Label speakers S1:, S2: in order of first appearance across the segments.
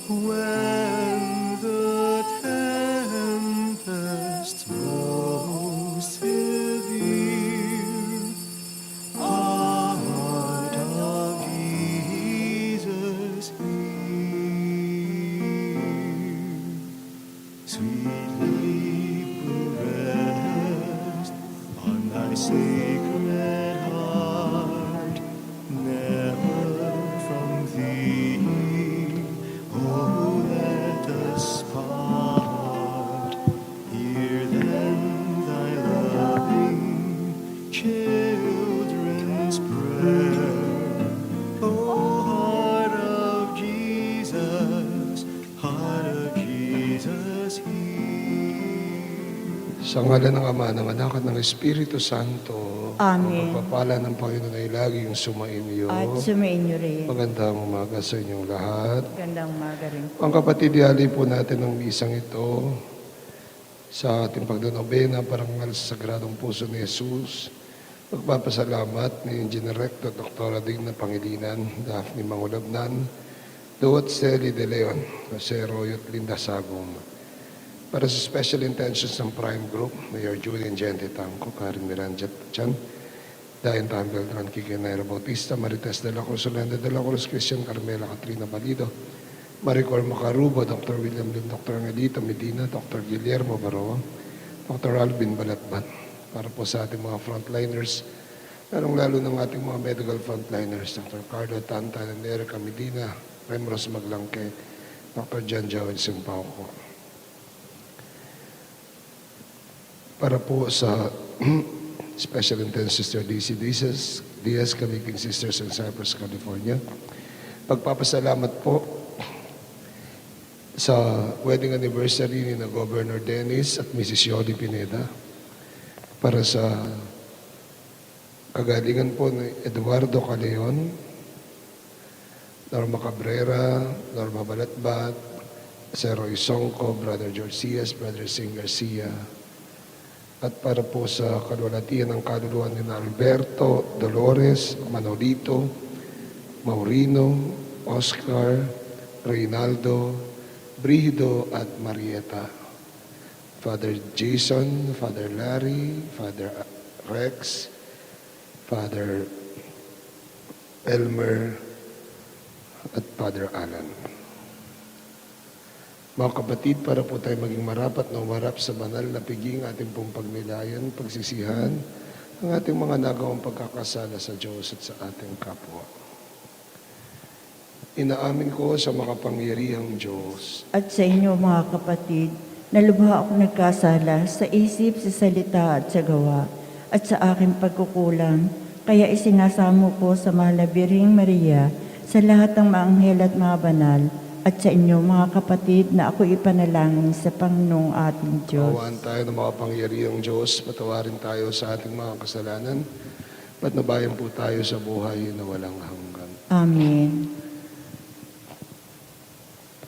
S1: When the tempest blows severe, heart of Jesus hear. Sweetly rest on thy sacred heart, never from thee, oh, let us part. Hear then thy loving children's prayer, oh, heart of Jesus, hear.
S2: Sa ngalan ng Ama, ng Anak at ng Espiritu Santo.
S3: Amen.
S2: Ang pagpapala ng Panginoon ay laging sumainyo.
S3: At sumainyo rin.
S2: Magandang umaga sa inyong lahat.
S3: Gandang umaga rin.
S2: Ang kapatid, ihali po natin ang misang ito sa ating pagdonobena parangal sa Sagradong Puso ni Jesus. Magpapasalamat ni Engineer Rector Dr. Dina Pangilinan, Daphne Mangulabnan, Duot Celi de Leon, Jose Royot Linda Sagong. Para sa special intentions ng Prime Group, Mayor Julian Gente Tangco, Karen Miranda Chan, Dayan Tan Beltran, Kike Naira Bautista, Marites de la Cruz, Olenda de la Cruz, Christian Carmela Catrina Balido, Maricor Macarubo, Dr. William Lim, Dr. Angelito Medina, Dr. Guillermo Baroa, Dr. Alvin Balatban, para po sa ating mga frontliners, lalong-lalo ng ating mga medical frontliners, Dr. Carlo Tantan and Erica Medina, Remros Maglangke, Dr. John Joel Simpauco. Para po sa Special Intense Sister DC Diaz, Kamiking Sisters in Cypress, California. Pagpapasalamat po sa wedding anniversary ni na Governor Dennis at Mrs. Yoli Pineda. Para sa kagalingan po ni Eduardo Caleon, Norma Cabrera, Norma Balatbat, Sir Roy Songco, Brother George Cias, Brother Sing Garcia, at para po sa kalwalatian ng kaluluwa ni Alberto, Dolores, Manolito, Maurino, Oscar, Reynaldo, Brigido at Marieta. Father Jason, Father Larry, Father Rex, Father Elmer, at Father Alan. Mga kapatid, para po tayo maging marapat na umarap sa banal na piging ating pong pagnilayan, pagsisihan, ang ating mga nagawang pagkakasala sa Diyos at sa ating kapwa. Inaamin ko sa makapangyarihang Diyos
S3: At sa inyo mga kapatid, na lubha ako nagkasala sa isip, sa salita at sa gawa, at sa aking pagkukulang, kaya isinasamo ko sa mahal na Birheng Maria, sa lahat ng mga anghel at mga banal, at sa inyo mga kapatid na ako ipanalangin sa Panginoong ating Diyos.
S2: Awaan tayo ng makapangyarihang Diyos, patawarin tayo sa ating mga kasalanan, patnubayan po tayo sa buhay na walang hanggan.
S3: Amen.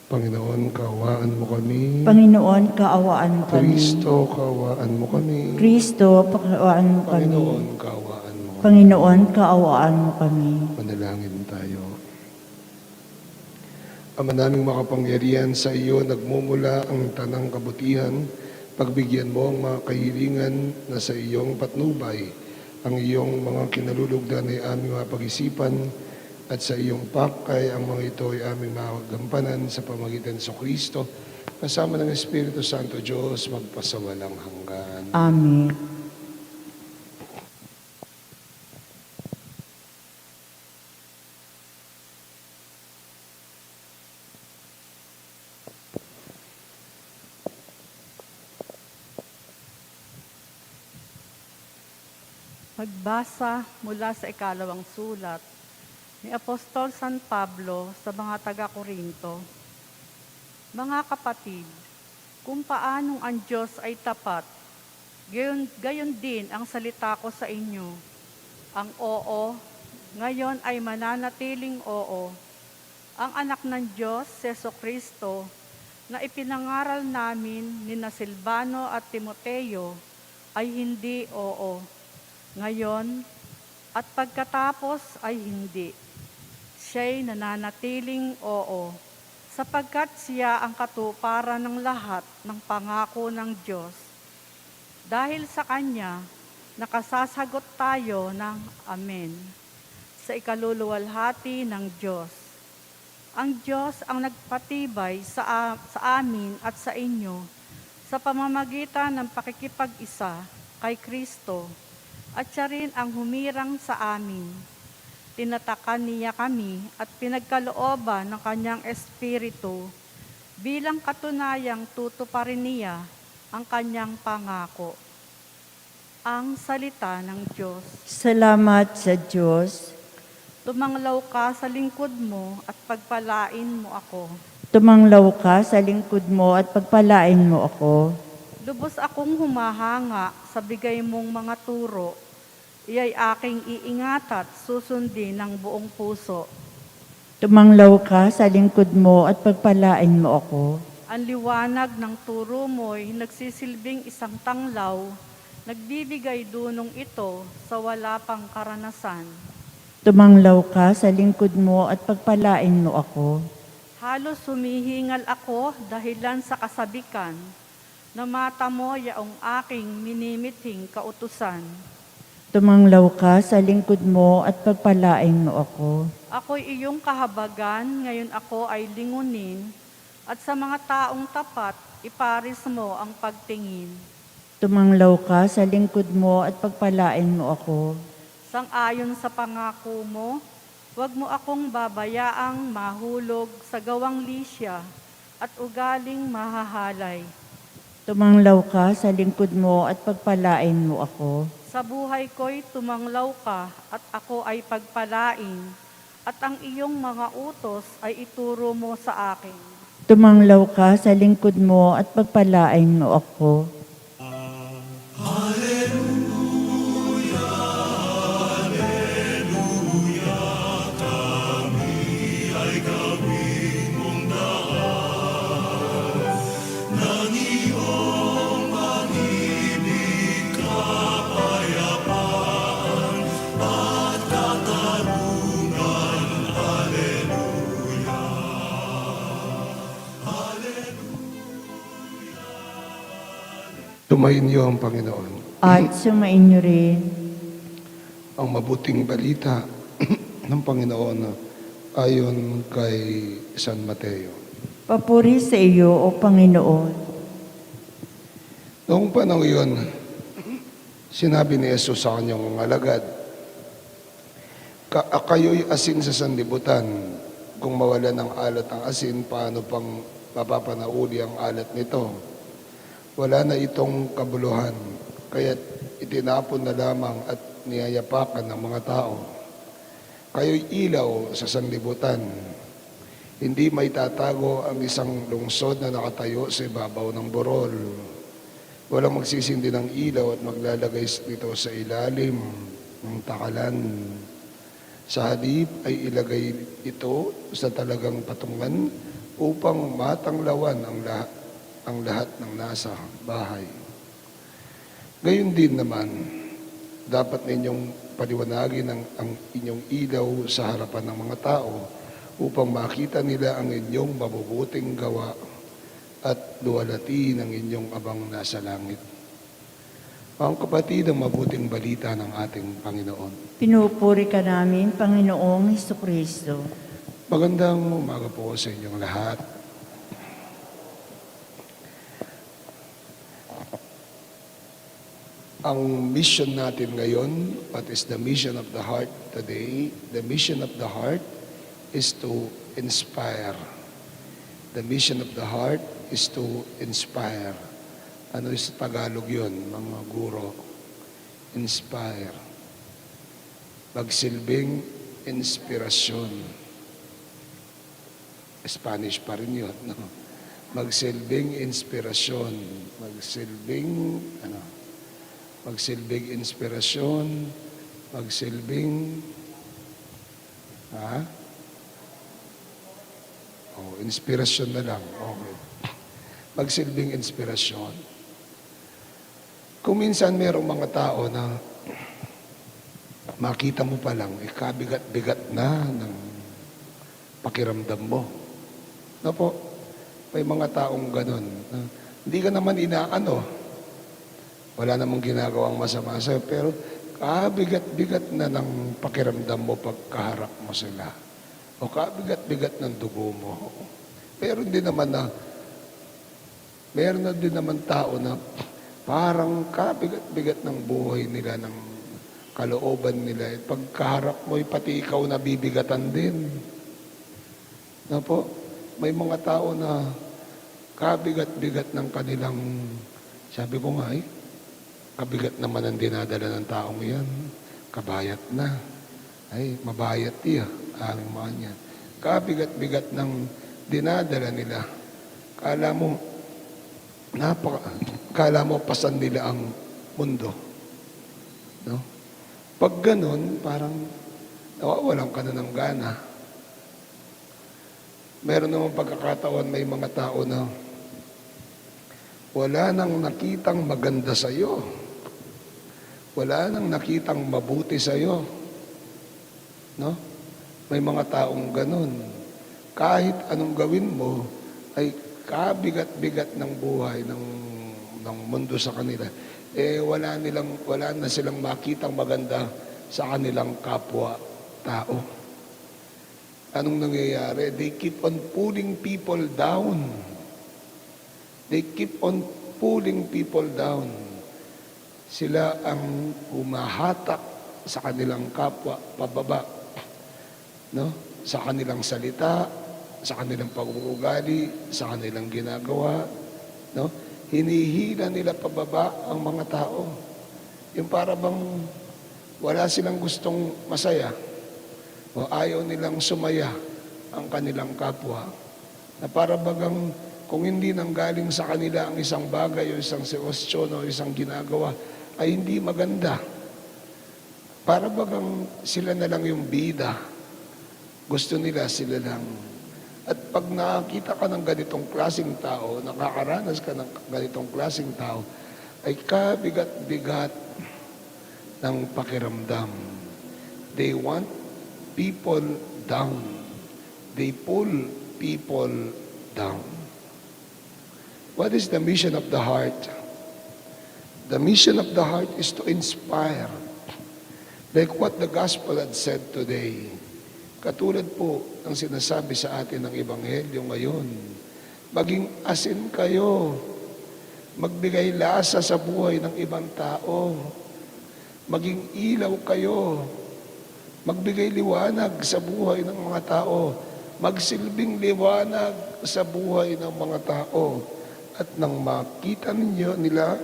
S2: Panginoon, kaawaan mo kami.
S3: Panginoon, kaawaan mo kami.
S2: Kristo, kaawaan mo kami.
S3: Kristo, kaawaan mo kami.
S2: Panginoon, kaawaan mo kami.
S3: Panginoon, kaawaan mo kami.
S2: Manalangin tayo. Ama naming makapangyarihan, sa iyo nagmumula ang tanang kabutihan. Pagbigyan mo ang mga kahilingan na sa iyong patnubay, ang iyong mga kinalulugdan ay aming mga pag-isipan, at sa iyong pakay ang mga ito ay aming magagampanan sa pamagitan sa Kristo, kasama ng Espiritu Santo Diyos, magpasawalang hanggan.
S3: Amen.
S4: Pagbasa mula sa ikalawang sulat ni Apostol San Pablo sa mga taga-Korinto. Mga kapatid, kung paanong ang Diyos ay tapat, gayon din ang salita ko sa inyo. Ang oo, ngayon ay mananatiling oo. Ang anak ng Diyos, Jesucristo, na ipinangaral namin ni Silvano at Timoteo, ay hindi oo. Ngayon, at pagkatapos ay hindi. Siya'y nananatiling oo, sapagkat siya ang katuparan ng lahat ng pangako ng Diyos. Dahil sa Kanya, nakasasagot tayo ng Amen sa ikaluluwalhati ng Diyos. Ang Diyos ang nagpatibay sa amin at sa inyo sa pamamagitan ng pakikipag-isa kay Kristo at siya rin ang humirang sa amin. Tinatakan niya kami at pinagkalooban ng Kanyang Espiritu bilang katunayang tutuparin niya ang Kanyang pangako. Ang salita ng Diyos.
S3: Salamat sa Diyos.
S4: Tumanglaw ka sa lingkod mo at pagpalain mo ako.
S3: Tumanglaw ka sa lingkod mo at pagpalain mo ako.
S4: Lubos akong humahanga sa bigay mong mga turo. Iya'y aking iingat at susundin ng buong puso.
S3: Tumanglaw ka sa lingkod mo at pagpalain mo ako.
S4: Ang liwanag ng turo mo'y nagsisilbing isang tanglaw, nagbibigay dunong ito sa wala pang karanasan.
S3: Tumanglaw ka sa lingkod mo at pagpalain mo ako.
S4: Halos humihingal ako dahilan sa kasabikan, na mata mo yaong aking minimithing kautusan.
S3: Tumanglaw ka sa lingkod mo at pagpalain mo ako.
S4: Ako'y iyong kahabagan, ngayon ako ay lingunin, at sa mga taong tapat, iparis mo ang pagtingin.
S3: Tumanglaw ka sa lingkod mo at pagpalain mo ako.
S4: Sang-ayon sa pangako mo, huwag mo akong babayaang mahulog sa gawang lisya at ugaling mahahalay.
S3: Tumanglaw ka sa lingkod mo at pagpalain mo ako.
S4: Sa buhay ko'y tumanglaw ka at ako ay pagpalain, at ang iyong mga utos ay ituro mo sa akin.
S3: Tumanglaw ka sa lingkod mo at pagpalain mo ako.
S2: Tumainyo ang Panginoon.
S3: At sumainyo rin.
S2: Ang mabuting balita ng Panginoon ayon kay San Mateo.
S3: Papuri sa iyo, O Panginoon.
S2: Noong panahon yun, sinabi ni Jesus sa kanyang mga alagad, kayo'y asin sa sanlibutan. Kung mawala ng alat ang asin, paano pang mapapanauli ang alat nito? Wala na itong kabuluhan, kaya't itinapon na lamang at niyayapakan ng mga tao. Kayo'y ilaw sa sanlibutan. Hindi may tatago ang isang lungsod na nakatayo sa ibabaw ng burol. Walang magsisindi ng ilaw at maglalagay nito sa ilalim ng takalan. Sa halip ay ilagay ito sa talagang patungan upang matanglawan ang lahat ng nasa bahay. Gayon din naman, dapat ninyong paliwanagin ang inyong ilaw sa harapan ng mga tao upang makita nila ang inyong mabubuting gawa at luwalhati ng inyong abang nasa langit. Ang kapatid, ang mabuting balita ng ating Panginoon.
S3: Pinupuri ka namin, Panginoong Hesukristo.
S2: Magandang umaga po sa inyong lahat. Ang mission natin ngayon, what is the mission of the heart today? The mission of the heart is to inspire. The mission of the heart is to inspire. Ano is Tagalog yun, mga guro? Inspire. Magsilbing inspirasyon. Spanish pa rin yun, no? Magsilbing inspirasyon. Magsilbing inspirasyon, magsilbing, inspirasyon na lang. Okay. Magsilbing inspirasyon. Kung minsan mayroong mga tao na makita mo pa lang, kabigat-bigat na ng pakiramdam mo. No po, may mga taong ganun. Hindi ka naman inaano. Wala namang ginagawang masama sa'yo, pero kabigat-bigat na ng pakiramdam mo pagkaharap mo sila. O kabigat-bigat ng dugo mo. Meron din naman tao na parang kabigat-bigat ng buhay nila, ng kalooban nila. At pagkaharap mo, pati ikaw nabibigatan din. Na po, may mga tao na kabigat-bigat ng kanilang, sabi ko nga kabigat naman ang dinadala ng taong yan. Kabayat na. Ay, mabayat iya. Aming mga niya. Kabigat-bigat ng dinadala nila. Kala mo pasan nila ang mundo. No? Pag ganun, parang nawawalan ka na ng gana. Meron naman pagkakataon, may mga tao na wala nang nakitang maganda sa'yo. Wala nang nakitang mabuti sa'yo. No? May mga taong ganun. Kahit anong gawin mo, ay kabigat-bigat ng buhay ng mundo sa kanila. Wala na silang makitang maganda sa kanilang kapwa-tao. Anong nangyayari? They keep on pulling people down. They keep on pulling people down. Sila ang humahatak sa kanilang kapwa pababa. No? Sa kanilang salita, sa kanilang pag-uugali, sa kanilang ginagawa. No? Hinihila nila pababa ang mga tao. Yung para bang wala silang gustong masaya o ayaw nilang sumaya ang kanilang kapwa. Na para bagang kung hindi nanggaling sa kanila ang isang bagay o isang sitwasyon o isang ginagawa, ay hindi maganda. Para bagang sila na lang yung bida. Gusto nila sila lang. At pag nakakita ka ng ganitong klaseng tao, nakakaranas ka ng ganitong klaseng tao, ay kabigat-bigat ng pakiramdam. They want people down. They pull people down. What is the mission of the heart? The mission of the heart is to inspire. Like what the gospel had said today. Katulad po ang sinasabi sa atin ng Ebanghelyo ngayon. Maging asin kayo. Magbigay lasa sa buhay ng ibang tao. Maging ilaw kayo. Magbigay liwanag sa buhay ng mga tao. Magsilbing liwanag sa buhay ng mga tao. At nang makita nila,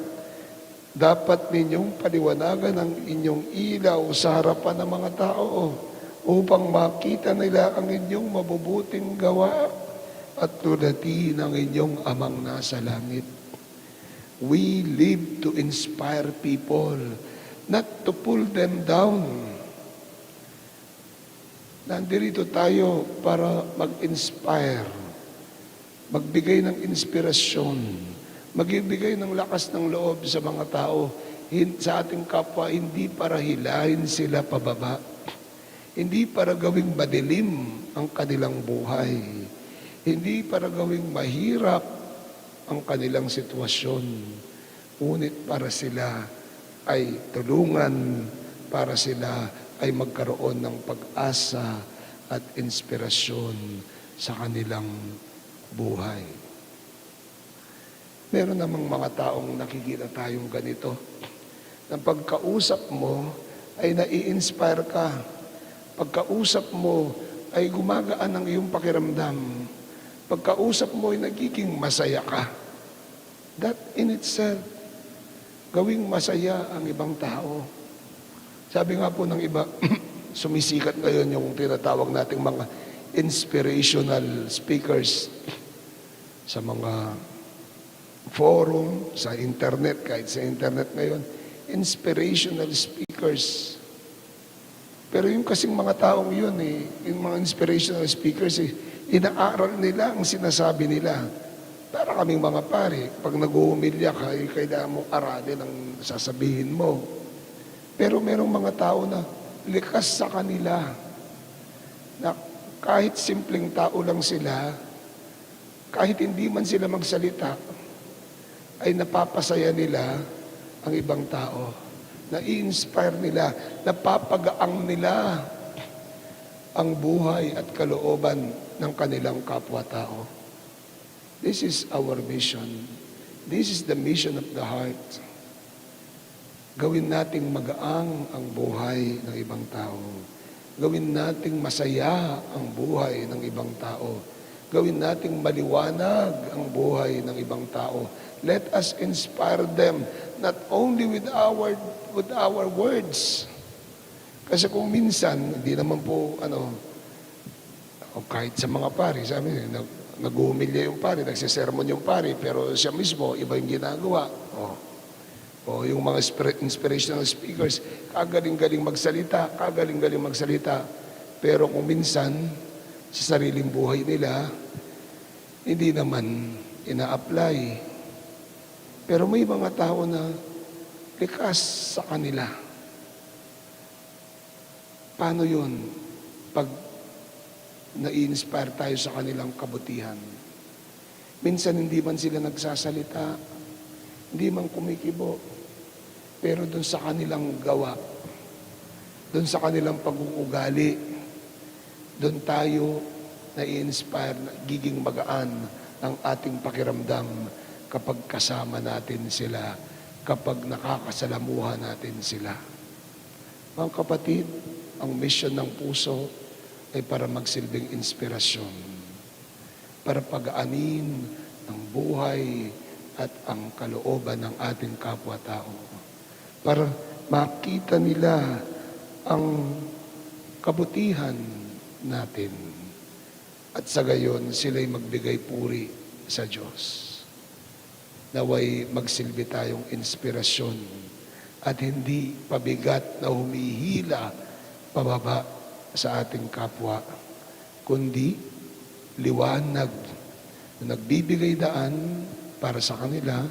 S2: dapat ninyong paliwanagan ang inyong ilaw sa harapan ng mga tao upang makita nila ang inyong mabubuting gawa at tulatin ang inyong amang nasa langit. We live to inspire people, not to pull them down. Nandito tayo para mag-inspire, magbigay ng inspirasyon, magbigay ng lakas ng loob sa mga tao, sa ating kapwa, hindi para hilahin sila pababa, hindi para gawing madilim ang kanilang buhay, hindi para gawing mahirap ang kanilang sitwasyon, ngunit para sila ay tulungan, para sila ay magkaroon ng pag-asa at inspirasyon sa kanilang buhay. Meron namang mga taong nakikita tayong ganito, na pagkausap mo ay nai-inspire ka. Pagkausap mo ay gumagaan ang iyong pakiramdam. Pagkausap mo ay nagiging masaya ka. That in itself, gawing masaya ang ibang tao. Sabi nga po ng iba, sumisikat ngayon yung tinatawag nating mga inspirational speakers sa mga forum, sa internet, kahit sa internet ngayon, inspirational speakers. Pero yung kasing mga taong yun, yung mga inspirational speakers, inaaral nila ang sinasabi nila. Para kaming mga pare, pag nag-uumilya ka, kailangan mong aralin ang sasabihin mo. Pero merong mga tao na likas sa kanila, na kahit simpleng tao lang sila, kahit hindi man sila magsalita, ay napapasaya nila ang ibang tao. Na-i-inspire nila, napapagaang nila ang buhay at kalooban ng kanilang kapwa-tao. This is our mission. This is the mission of the heart. Gawin nating magaang ang buhay ng ibang tao. Gawin nating masaya ang buhay ng ibang tao. Gawin nating maliwanag ang buhay ng ibang tao. Let us inspire them, not only with our words. Kasi kung minsan, hindi naman po, o kahit sa mga pari, sabi niya, nag-uumilya yung pari, nagsisermon yung pari, pero siya mismo, iba yung ginagawa. O yung mga inspirational speakers, kagaling-galing magsalita. Pero kung minsan, sa sariling buhay nila, hindi naman ina-apply. Pero may mga tao na likas sa kanila. Paano yun? Pag na-inspire tayo sa kanilang kabutihan. Minsan hindi man sila nagsasalita, hindi man kumikibo, pero doon sa kanilang gawa, doon sa kanilang pag-uugali, doon tayo na-inspire, giging magaan ang ating pakiramdam kapag kasama natin sila, kapag nakakasalamuha natin sila. Mga kapatid, ang mission ng puso ay para magsilbing inspirasyon, para pagaanin ang buhay at ang kalooban ng ating kapwa-tao, para makita nila ang kabutihan natin at sa gayon sila'y magbigay puri sa Diyos. Naway magsilbi tayong inspirasyon at hindi pabigat na humihila pababa sa ating kapwa, kundi liwanag na nagbibigay daan para sa kanila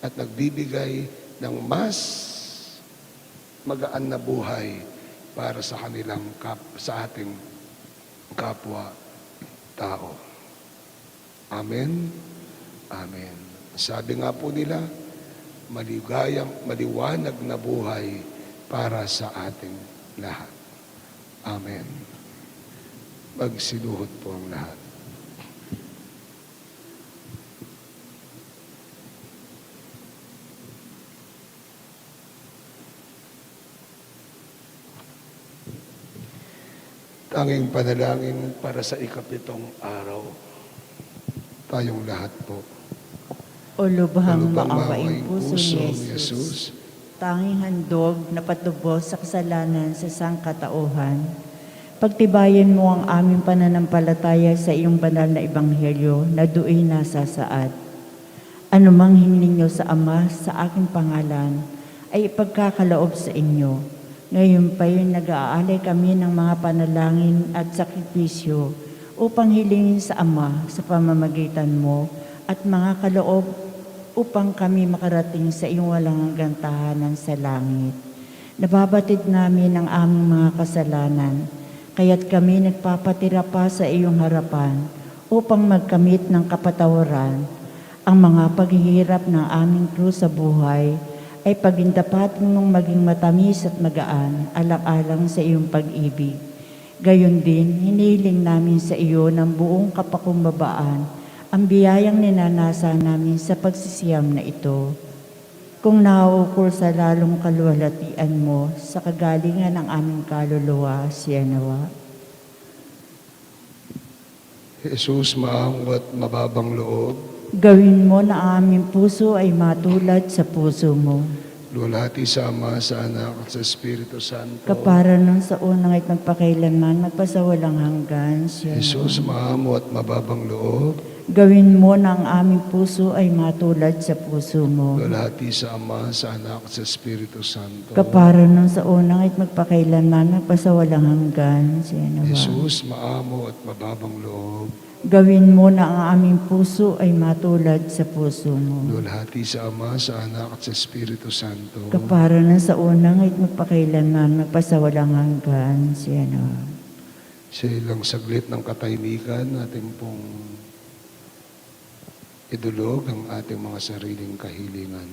S2: at nagbibigay ng mas magaan na buhay para sa kanilang sa ating kapwa-tao. Amen. Amen. Sabi nga po nila, maliwanag na buhay para sa ating lahat. Amen. Magsiluhod po ang lahat. Tanging panalangin para sa ikapitong araw. Tayong lahat po.
S3: O lubhang
S2: maawaing
S3: maawaing puso ni Jesus, tanging handog na patubos sa kasalanan sa sangkatauhan, pagtibayan mo ang aming pananampalataya sa iyong banal na ebanghelyo na do'y nasasaad. Anumang hininyo sa Ama sa aking pangalan ay ipagkakaloob sa inyo. Ngayon pa yun nag-aalay kami ng mga panalangin at sakripisyo upang hilingin sa Ama sa pamamagitan mo at mga kaloob upang kami makarating sa iyong walang hanggang tahanan sa langit. Nababatid namin ang aming mga kasalanan, kaya't kami nagpapatira pa sa iyong harapan upang magkamit ng kapatawaran. Ang mga paghihirap ng aming krus sa buhay ay pagindapatin mong maging matamis at magaan, alang-alang sa iyong pag-ibig. Gayon din, hiniling namin sa iyo ng buong kapakumbabaan ang biyayang ninanasa namin sa pagsisiyam na ito. Kung nauukol sa lalong kaluwalhatian mo sa kagalingan ng aming kaluluwa, Señora.
S2: Jesus, maamo at mababang loob,
S3: Gawin mo na ang aming puso ay matulad sa puso mo.
S2: luwalhati sa Ama, sa Anak, at sa Espiritu Santo.
S3: Kapara nun sa unang at magpakailanman, magpasawalang hanggan, Señora.
S2: Jesus, maamo at mababang loob,
S3: Gawin mo na ang aming puso ay matulad sa puso mo.
S2: luwalhati sa Ama, sa Anak, at sa Espiritu Santo.
S3: Kapara nun sa unang at magpakailanman, magpasawalang hanggan, Señora.
S2: Jesus, maamo at mababang loob,
S3: Gawin mo na ang aming puso ay matulad sa puso mo.
S2: luwalhati sa Ama, sa Anak, at sa Espiritu Santo.
S3: Kapara nun sa unang at magpakailanman, magpasawalang hanggan, Señora.
S2: Sa ilang saglit ng katahimikan, natin pong idulog ang ating mga sariling kahilingan.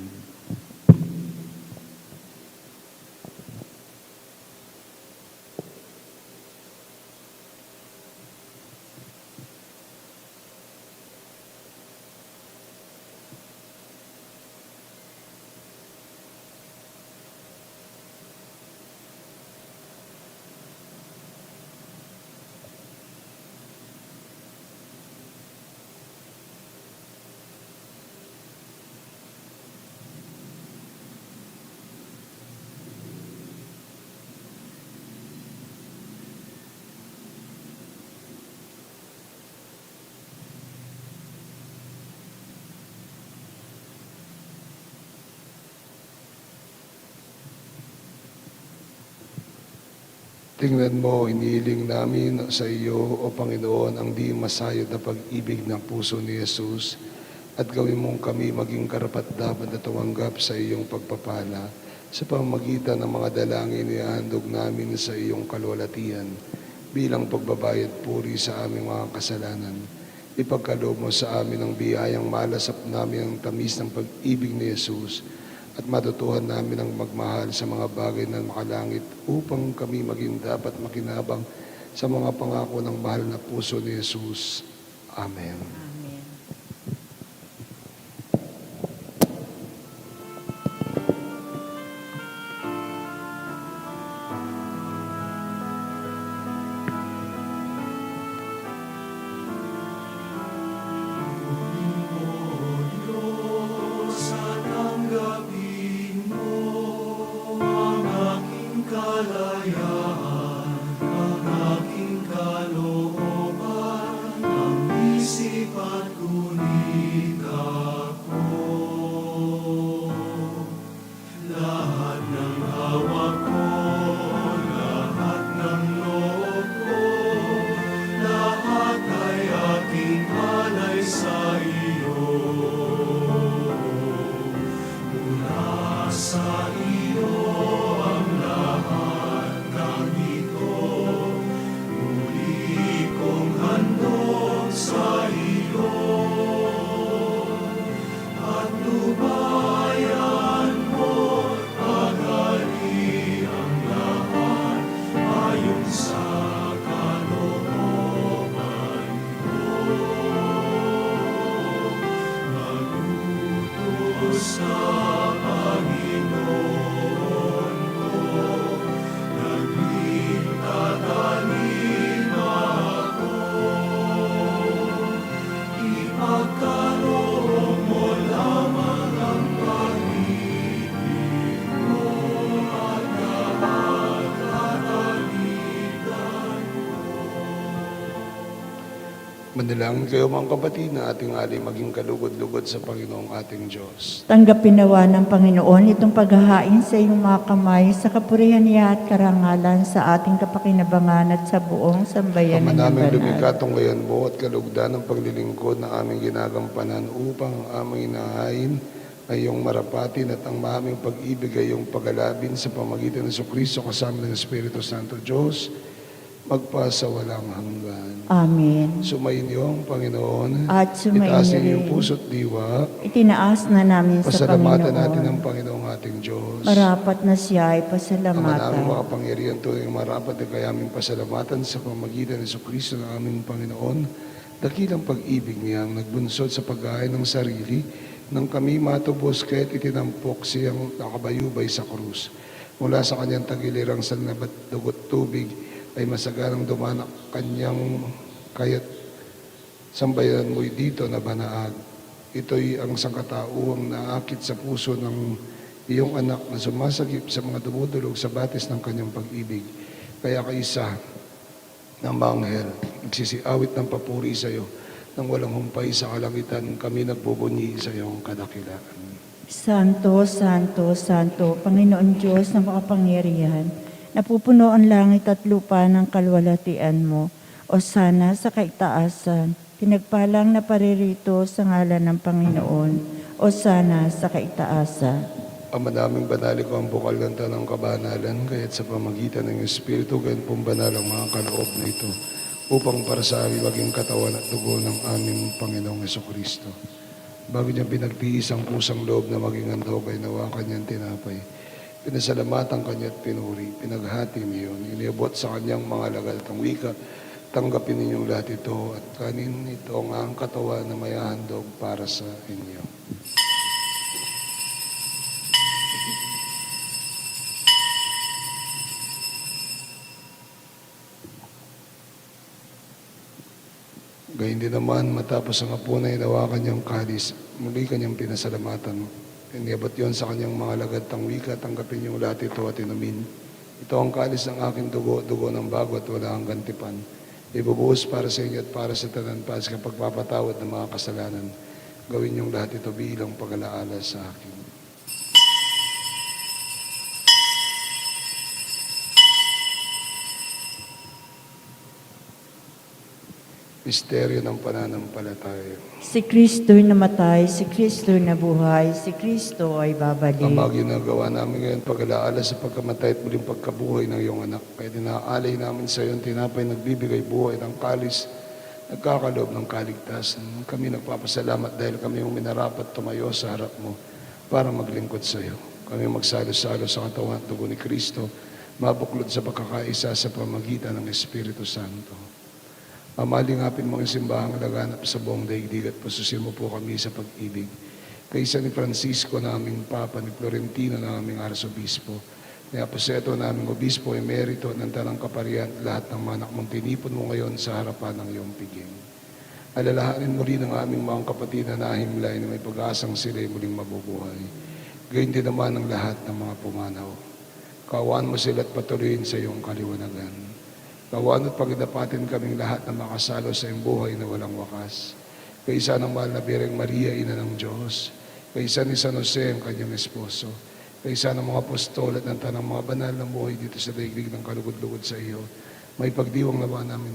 S2: Tingnan mo, inihiling namin sa iyo, O Panginoon, ang di masayod na pag-ibig ng puso ni Jesus at gawin mong kami maging karapat-dapat na tumanggap sa iyong pagpapala sa pamamagitan ng mga dalangin ihahandog namin sa iyong kalwalatian bilang pagbabayad puri sa aming mga kasalanan. Ipagkaloob mo sa amin ang biyayang malasap namin ang tamis ng pag-ibig ni Jesus at matutuhan namin ang magmahal sa mga bagay na makalangit upang kami maging dapat makinabang sa mga pangako ng mahal na puso ni Jesus. Amen.
S3: Amen.
S2: Manalangin kayo mga kapatid na ating alay maging kalugod-lugod sa Panginoong ating Diyos.
S3: Tanggapin nawa ng Panginoon itong paghahain sa iyong mga kamay sa kapurihan niya at karangalan sa ating kapakinabangan at sa buong sambayan
S2: Ama
S3: ng
S2: namin
S3: banal.
S2: lumikha tunghayan mo at kalugdan ng paglilingkod na aming ginagampanan upang ang aming inahain ay iyong marapatin at ang maaming pag-ibig ay iyong pagalabin sa pamagitan ng Kristo kasama ng Espiritu Santo Diyos magpasawalang hanggan.
S3: Amen.
S2: Sumayin niyo ang Panginoon.
S3: At sumayin
S2: Itaasin
S3: niyo
S2: niyo yung
S3: rin.
S2: puso't diwa.
S3: Itinaas na namin sa
S2: Pasalamatan
S3: Panginoon.
S2: natin ang Panginoong ating Diyos.
S3: Marapat na siya ay
S2: Ama
S3: pasalamatan.
S2: namin makapangyarihan tunay marapat na kaya aming pasalamatan sa pamagitan ng Kristo ng aming Panginoon. Dakilang pag-ibig niya ang nagbunsod sa paghahain ng sarili nang kami matubos kaya't itinampok siyang nakabayubay sa krus. Mula sa kanyang tagilirang salnabat dugot tubig ay masaganang dumanak kanyang kaya't sambayan mo'y dito na banaag. Ito'y ang sangkatauhang naakit sa puso ng iyong anak na sumasagip sa mga dumudulog sa batis ng kanyang pag-ibig. Kaya kaisa ng manghel, nagsisiawit ng papuri sa iyo, nang walang humpay sa kalangitan, kami nagbubunyi sa iyong kadakilaan.
S3: Santo, Santo, Santo, Panginoon Diyos na makapangyarihan, napupuno ang langit at lupa ng kalwalatian mo. O sana sa kaitaasan, pinagpalang na paririto sa ngalan ng Panginoon. O sana sa kaitaasan.
S2: Ama naming banali ko ang bukal ganta ng kabanalan, kaya't sa pamagitan ng Espiritu, gayon pong banal ang mga kaloob na ito, upang para sa amin maging katawan at dugo ng aming Panginoong Jesucristo. Bago niya pinagtiis ang kusang loob na maging handog ay nawa kanyang tinapay. Pinasalamatan kanya at pinuri. Pinaghati niyon. Iniabot sa kanyang mga alagad at ang wika, tanggapin ninyong lahat ito at kanin ito ang katawan na may handog para sa inyo. Gayun din naman, matapos ang hapunan, inawakan niyang kalis. Muli kanyang pinasalamatan. Iniabot yon sa kanyang mga alagad at ang wika, tanggapin niyo lahat ito at inumin. Ito ang kalis ng aking dugo, dugo ng bago at wala hanggang tipan. Ibubuhos para sa inyo at para sa tanan para sa pagpapatawad ng mga kasalanan. Gawin niyong lahat ito bilang pag-alaala sa akin. Misteryo ng pananampalataya.
S3: Si Kristo'y namatay, si Kristo'y nabuhay, si Kristo ay babalik.
S2: Ang ginagawa namin ngayon, pag-alaala sa pagkamatay at muling pagkabuhay ng iyong anak. Kaya dinaalay namin sa iyo ang tinapay nagbibigay buhay ng kalis, nagkakaloob ng kaligtasan. Kami nagpapasalamat dahil kami yung minarapat tumayo sa harap mo para maglingkod sa iyo. Kami magsalo-salo sa katawan at dugo ni Kristo, mabuklod sa pagkakaisa sa pamagitan ng Espiritu Santo. Mamalingapin mo ang simbahang laganap sa buong daigdig at pasusin mo po kami sa pag-ibig. Kaysa ni Francisco na aming Papa, ni Florentino na aming Arsobispo, ni Aposeto na aming Obispo, Emerito ng Tanang Kaparian, lahat ng mga anak mong tinipon mo ngayon sa harapan ng iyong piging. Alalahanin mo rin ang aming mga kapatid na nahimlay na may pag-asang sila'y muling mabubuhay. Gayun din naman ang lahat ng mga pumanaw. Kaawaan mo sila at patuloyin sa iyong kaliwanagan. Kawan at pagdapatin kaming lahat na makasalo sa iyong buhay na walang wakas. Kaysa ng mahal na Birheng Maria, Ina ng Diyos. Kaysa ni San Jose, ang kanyang esposo. Kaysa ng mga apostol at ng tanang mga banal na buhay dito sa daigdig ng kalugod-lugod sa iyo. May pagdiwang na ba namin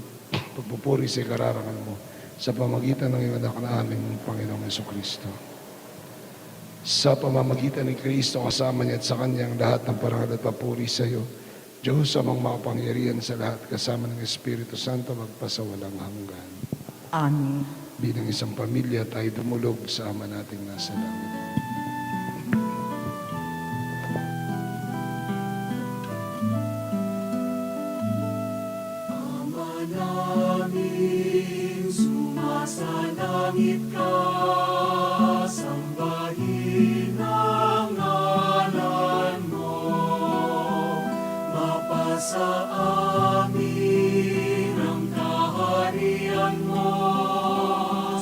S2: pagpupuri sa ikararangal mo sa pamagitan ng iyong anak na aming Panginoong Jesucristo. Sa pamamagitan ni Kristo, kasama niya at sa kanyang lahat ng parangal at papuri sa iyo, Diyos amang makapangyarihan sa lahat, kasama ng Espiritu Santo, magpasawalang hanggan.
S3: Amen.
S2: Bilang isang pamilya, tayo dumulog sa Ama nating nasa langit.
S1: Ama namin, sumasalangit ka, sambahin ang ngalan mo. Mapasa amin ang kaharian mo,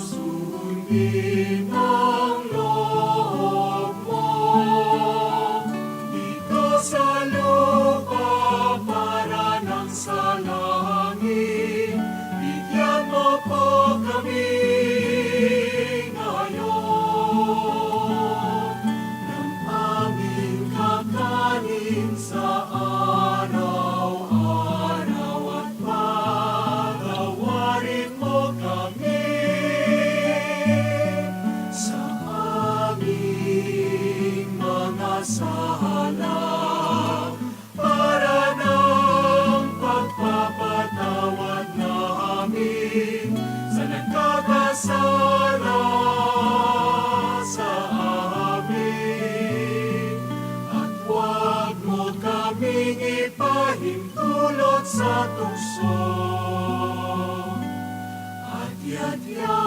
S1: sundin ang loob mo. Dito sa lupa para ng sa langit, bigyan mo po kami ngayon ng aming kakanin sa araw-araw at patawarin mo kami sa aming mga sala para ng pagpapatawad namin sa nagkakasala sa amin. At huwag mo kaming ipahintulot sa tukso, at yadya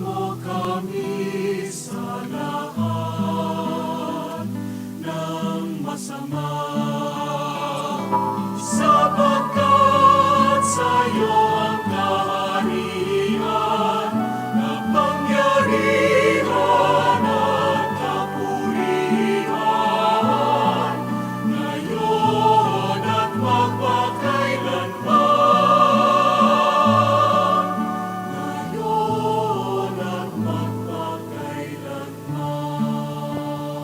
S1: mo kami sa lahat ng masama. Sapagkat sa'yo ang kaharian, kapangyarihan at kapurihan, ngayon at magpakailanman. Ngayon at magpakailanman.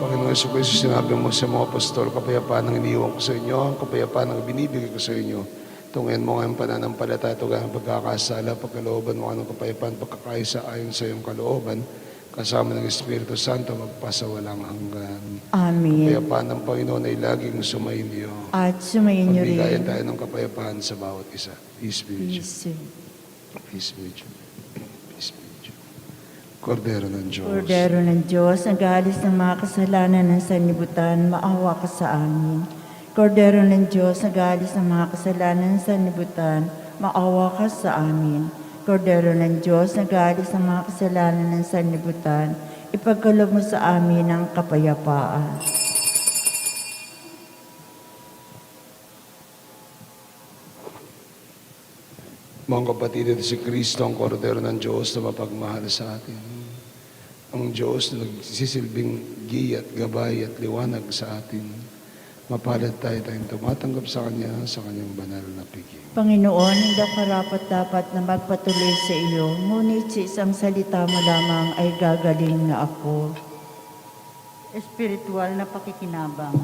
S2: Panginoon Jesucristo, sinabi mo sa mga apostol, kapayapaan ang iniwan ko sa inyo, ang kapayapaan ang binibigay ko sa inyo. Tungin mo ngayong pananampalataya, tugang pagkakasala, pagkalooban mo anong kapayapaan, pagkakaisa ayon sa iyong kalooban, kasama ng Espiritu Santo, magpasawalang hanggan.
S3: Amen.
S2: Kapayapaan ng Panginoon ay laging sumainyo.
S3: At sumayin niyo
S2: Pagbigayan
S3: rin.
S2: tayo ng kapayapaan sa bawat isa. Peace be with you.
S3: Peace.
S2: Peace be with you. Peace be with you. Kordero ng Diyos.
S3: Kordero ng Diyos, nag-aalis ng mga kasalanan ng sanlibutan, maawa ka sa amin. Kordero ng Diyos, nag-aalis ng mga kasalanan ng sanlibutan, maawa ka sa amin. Kordero ng Diyos, nag-aalis ng mga kasalanan ng sanlibutan, ipagkaloob mo sa amin ang kapayapaan.
S2: Mga kapatid, ito si Kristo, ang Kordero ng Diyos na mapagmahal sa atin. Ang Diyos na nagsisilbing giy at gabay at liwanag sa atin. Mapalad tayo tayong tumatanggap sa Kanyang banal na piging.
S3: Panginoon, hindi ako karapat-dapat na magpatuloy sa iyo, ngunit sa isang salita mo lamang ay gagaling na ako.
S5: Espiritual na pakikinabang.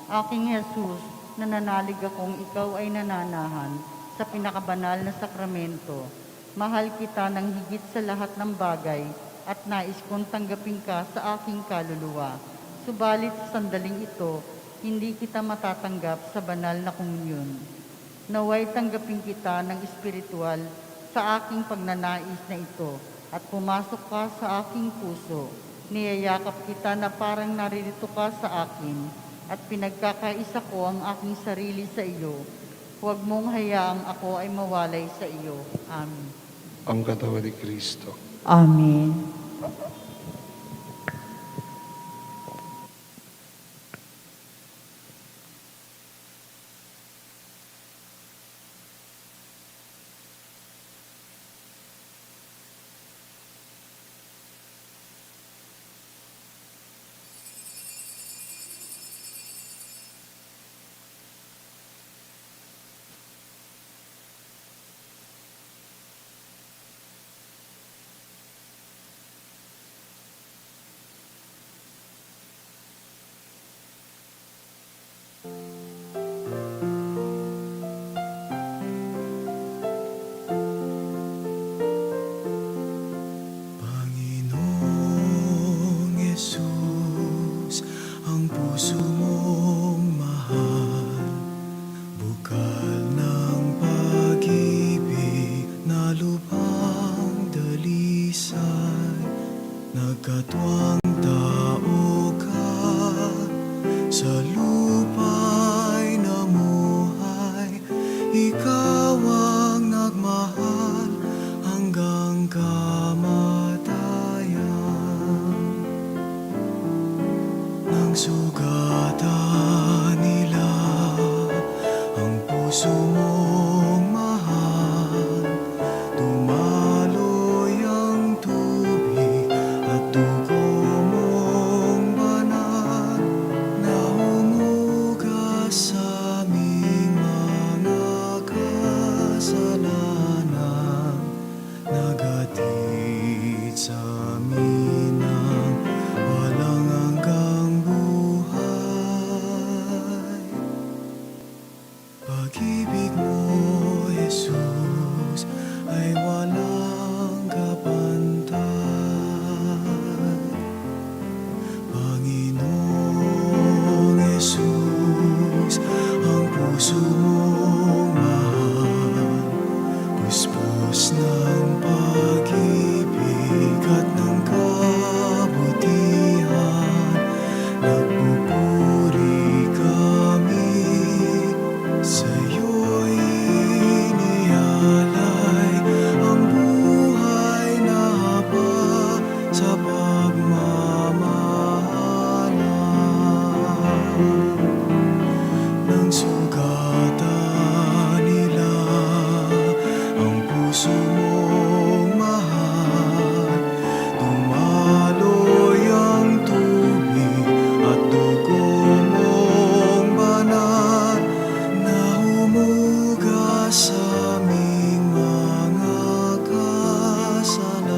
S5: Aking Jesus, nananalig akong ikaw ay nananahan sa pinakabanal na sakramento. Mahal kita ng higit sa lahat ng bagay at nais kong tanggapin ka sa aking kaluluwa. Subalit sa sandaling ito, hindi kita matatanggap sa banal na komunyon. Naway tanggapin kita ng espiritual sa aking pagnanais na ito at pumasok ka sa aking puso. Niyayakap kita na parang naririto ka sa akin at pinagkakaisa ko ang aking sarili sa iyo. Huwag mong hayaang ako ay mawalay sa iyo. Amen.
S2: Ang katawan ni Kristo.
S3: Amen.
S6: Panginoong Yesus, ang puso mong mahal, bukal ng pag-ibig na lubhang dalisay, nagkatwang tao ka, sa lupa'y namuhay, ikaw ang nagmahal hanggang kamatayan. Nang sugatan nila ang puso mong mahal, dumaloy ang tubig at dugo mong banal na humugas sa aming mga kasalanan, nagatid sa amin ng walang hanggang buhay. Pag-ibig mo, Jesus, ay walang kapantay. Panginoong Jesus, ang puso mong mahal, puspos ng pag-ibig at ng kabutihan, nagpupuri kami, sa'yo'y inialay ang buhay na haba sa pagmamahalan. Nang sugatan nila ang puso mong mahal, dumaloy ang tubig at dugo mong banal na humugas sa aming mga kasalanan,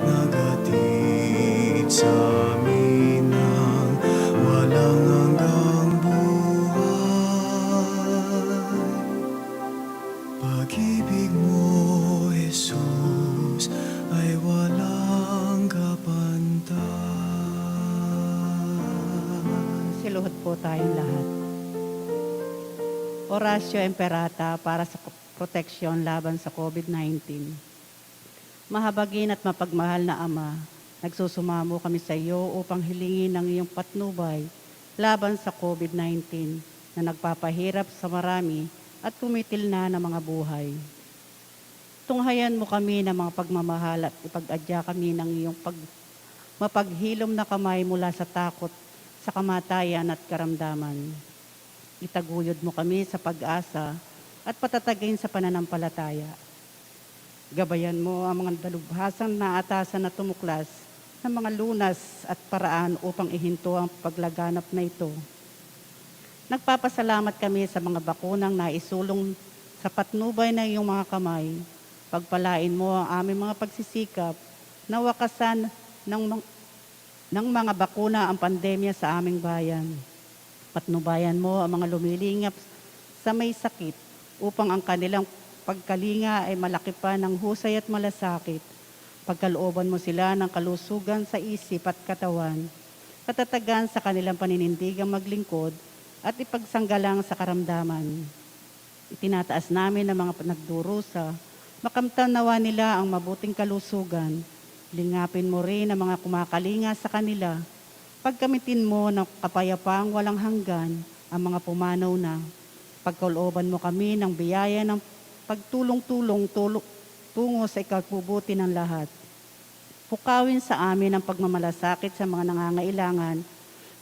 S6: nagatid sa amin ng walang hanggang buhay. Pag-ibig mo, Jesus, ay walang kapantay.
S5: Siluhod po tayong lahat. Orasyo Imperata para sa proteksyon laban sa COVID-19.
S7: Mahabagin at mapagmahal na Ama, nagsusumamo kami sa iyo upang hilingin ang iyong patnubay laban sa COVID-19 na nagpapahirap sa marami at kumitil na ng mga buhay. Tunghayan mo kami ng mga pagmamahal at ipag-adya kami ng iyong mapaghilom na kamay mula sa takot, sa kamatayan at karamdaman. Itaguyod mo kami sa pag-asa at patatagin sa pananampalataya. Gabayan mo ang mga dalubhasang naatasan na tumuklas ng mga lunas at paraan upang ihinto ang paglaganap na ito. Nagpapasalamat kami sa mga bakunang naisulong sa patnubay ng iyong mga kamay. Pagpalain mo ang aming mga pagsisikap na wakasan ng mga bakuna ang pandemya sa aming bayan. Patnubayan mo ang mga lumilingap sa may sakit upang ang kanilang pagkalinga ay malaki pa ng husay at malasakit. Pagkalooban mo sila ng kalusugan sa isip at katawan, katatagan sa kanilang paninindigang maglingkod at ipagsanggalang sa karamdaman. Itinataas namin ang mga nagdurusa, makamtan nawa nila ang mabuting kalusugan. Lingapin mo rin ang mga kumakalinga sa kanila. Pagkamitin mo ng kapayapaang walang hanggan ang mga pumanaw na. Pagkalooban mo kami ng biyaya ng pagtulong-tulong tungo sa ikabubuti ng lahat. Pukawin sa amin ang pagmamalasakit sa mga nangangailangan,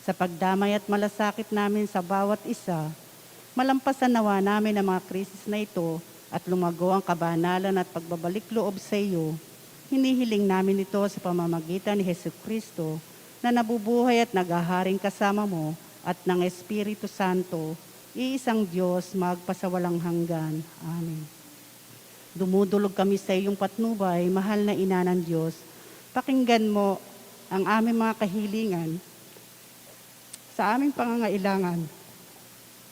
S7: sa pagdamay at malasakit namin sa bawat isa. Malampasan nawa namin ang mga krisis na ito at lumago ang kabanalan at pagbabalik loob sa iyo. Hinihiling namin ito sa pamamagitan ni Jesucristo na nabubuhay at naghaharing kasama mo at ng Espiritu Santo, iisang Diyos magpasawalang hanggan. Amen. Dumudulog kami sa iyong patnubay, mahal na ina ng Diyos. Pakinggan mo ang aming mga kahilingan sa aming pangangailangan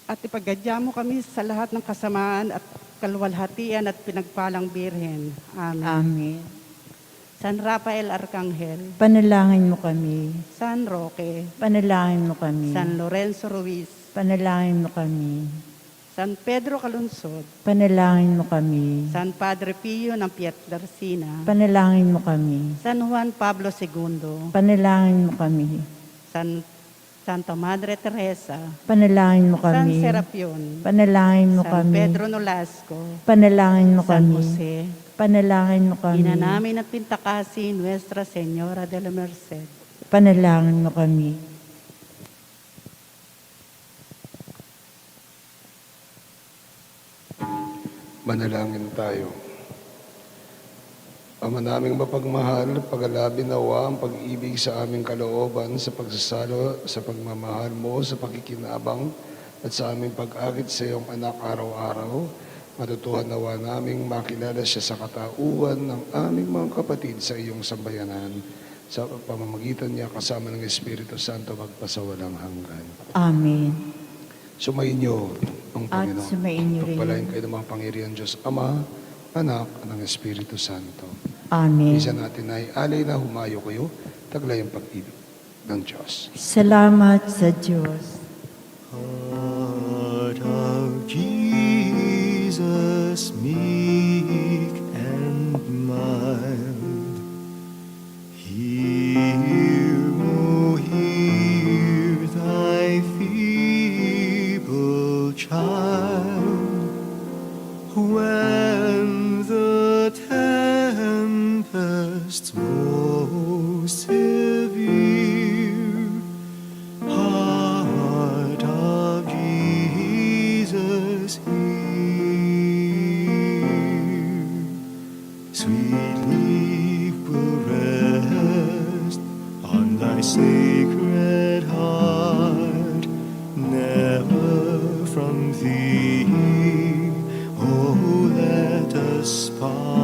S7: at ipagadya mo kami sa lahat ng kasamaan at kaluwalhatian at pinagpalang Birhen. Amen.
S3: Amen.
S7: San Rafael Arcangel,
S3: Panalangin mo kami.
S7: San Roque,
S3: Panalangin mo kami.
S7: San Lorenzo Ruiz,
S3: Panalangin mo kami.
S7: San Pedro Calunsod,
S3: Panalangin mo kami.
S7: San Padre Pio ng Pietrelcina,
S3: Panalangin mo kami.
S7: San Juan Pablo II,
S3: Panalangin mo kami.
S7: Santa Madre Teresa,
S3: Panalangin mo
S7: San
S3: kami.
S7: Serapion,
S3: Panalangin mo
S7: San
S3: kami.
S7: Pedro Nolasco,
S3: Panalangin mo
S7: San
S3: kami.
S7: Jose,
S3: Panalangin mo kami.
S7: Ina namin at pintakasi, Nuestra Señora de la Merced.
S3: Panalangin mo kami.
S2: Manalangin tayo. Ama naming mapagmahal, pag-alabi nawa ang pag-ibig sa aming kalooban sa pagsasalo sa pagmamahal mo sa pakikinabang at sa aming pag-akit sa iyong anak araw-araw. Matutuhan nawa naming makilala siya sa katauhan ng aming mga kapatid sa iyong sambayanan. Sa pamamagitan niya kasama ng Espiritu Santo magpasawalang hanggan.
S3: Amen.
S2: Sumainyo ang
S3: At
S2: Panginoon.
S3: sumainyo rin.
S2: Pagpalain kayo ng mga pangyarihan Diyos, Ama, Anak, at ng Espiritu Santo.
S3: Amen.
S2: Isa natin ay alay na humayo kayo, taglay ang pag-ibig ng Diyos.
S3: Salamat sa Diyos.
S6: Heart of Jesus, meek and mild, hear, O hear thy feeble child, when the tempest's most severe. Heart of Jesus, hear. Sweetly will rest on thy sacred heart, never from thee, oh, let us part.